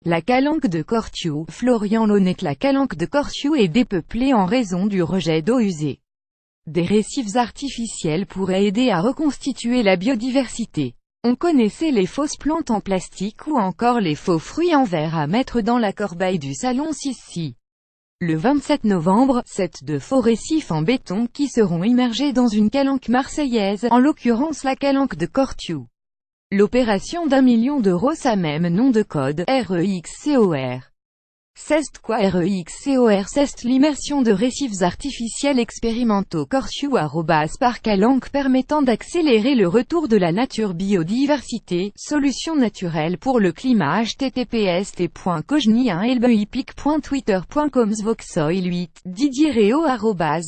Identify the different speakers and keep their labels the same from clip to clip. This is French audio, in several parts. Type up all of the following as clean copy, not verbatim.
Speaker 1: La calanque de Cortiou. Florian Launay. La calanque de Cortiou est dépeuplée en raison du rejet d'eau usée. Des récifs artificiels pourraient aider à reconstituer la biodiversité. On connaissait les fausses plantes en plastique ou encore les faux fruits en verre à mettre dans la corbeille du salon Sissi. Le 27 novembre, 7 de faux récifs en béton qui seront immergés dans une calanque marseillaise, en l'occurrence la calanque de Cortiou. L'opération d'1 million d'euros, sa même nom de code, REXCOR. CEST quoi REXCOR CEST l'immersion de récifs artificiels expérimentaux Cortiou par calanque permettant d'accélérer le retour de la nature biodiversité, solution naturelle pour le climat https://t.cogni1elbeipic.twitter.com Svoxoil 8, Didier Réau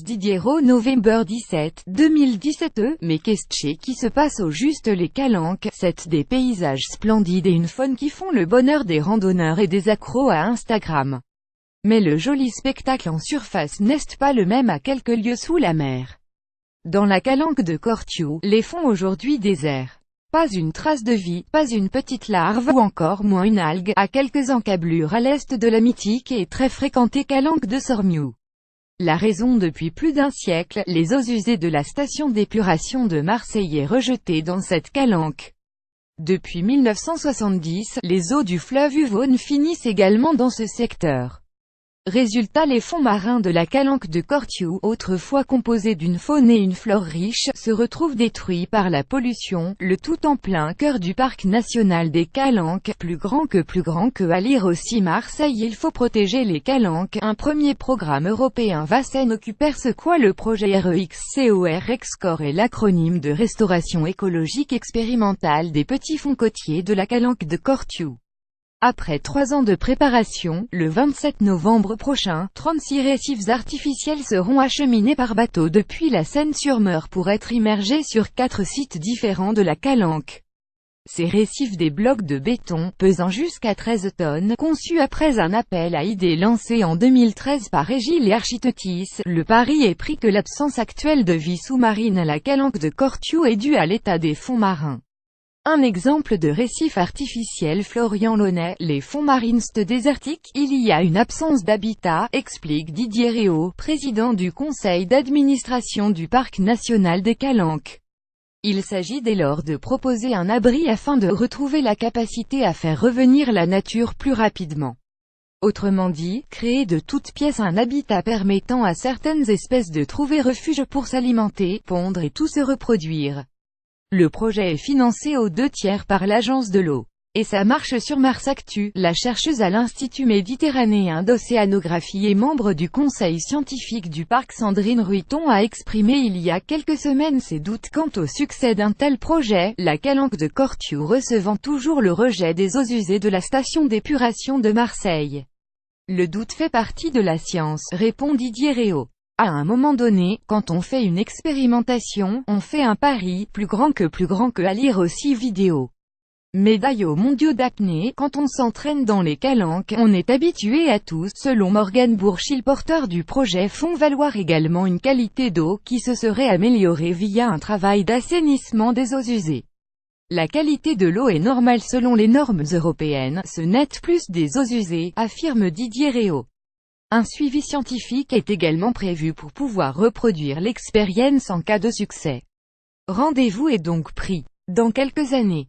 Speaker 1: Didier Réau November 17, 2017 Mais qu'est-ce qui se passe au juste les calanques, c'est des paysages splendides et une faune qui font le bonheur des randonneurs et des accros à Instagram. Mais le joli spectacle en surface n'est pas le même à quelques lieues sous la mer. Dans la calanque de Cortiou, les fonds aujourd'hui déserts. Pas une trace de vie, pas une petite larve ou encore moins une algue, à quelques encablures à l'est de la mythique et très fréquentée calanque de Sormiou. La raison depuis plus d'un siècle, les eaux usées de la station d'épuration de Marseille est rejetée dans cette calanque. Depuis 1970, les eaux du fleuve Uvonne finissent également dans ce secteur. Résultat, les fonds marins de la calanque de Cortiou, autrefois composés d'une faune et une flore riches, se retrouvent détruits par la pollution, le tout en plein cœur du parc national des Calanques, plus grand que à lire aussi Marseille. Il faut protéger les calanques. Un premier programme européen va s'en occuper. C'est quoi le projet REXCOR est l'acronyme de restauration écologique expérimentale des petits fonds côtiers de la calanque de Cortiou. Après 3 ans de préparation, le 27 novembre prochain, 36 récifs artificiels seront acheminés par bateau depuis la Seine-sur-Meurthe pour être immergés sur 4 sites différents de la calanque. Ces récifs, des blocs de béton, pesant jusqu'à 13 tonnes, conçus après un appel à idées lancé en 2013 par Egil et Architetis, le pari est pris que l'absence actuelle de vie sous-marine à la calanque de Cortiou est due à l'état des fonds marins. Un exemple de récif artificiel. Florian Launay, les fonds marins désertiques, il y a une absence d'habitat, explique Didier Réau, président du conseil d'administration du parc national des Calanques. Il s'agit dès lors de proposer un abri afin de retrouver la capacité à faire revenir la nature plus rapidement. Autrement dit, créer de toutes pièces un habitat permettant à certaines espèces de trouver refuge pour s'alimenter, pondre et tout se reproduire. Le projet est financé aux 2/3 par l'Agence de l'eau. Et ça marche sur Marsactu. La chercheuse à l'Institut méditerranéen d'océanographie et membre du conseil scientifique du parc Sandrine Ruiton a exprimé il y a quelques semaines ses doutes quant au succès d'un tel projet, la calanque de Cortiou recevant toujours le rejet des eaux usées de la station d'épuration de Marseille. Le doute fait partie de la science, répond Didier Réau. À un moment donné, quand on fait une expérimentation, on fait un pari, plus grand que à lire aussi vidéo. Médaille aux mondiaux d'apnée, quand on s'entraîne dans les calanques, on est habitué à tout. Selon Morgan Bourchil, porteur du projet, font valoir également une qualité d'eau qui se serait améliorée via un travail d'assainissement des eaux usées. La qualité de l'eau est normale selon les normes européennes, ce n'est plus des eaux usées, affirme Didier Réau. Un suivi scientifique est également prévu pour pouvoir reproduire l'expérience en cas de succès. Rendez-vous est donc pris. Dans quelques années.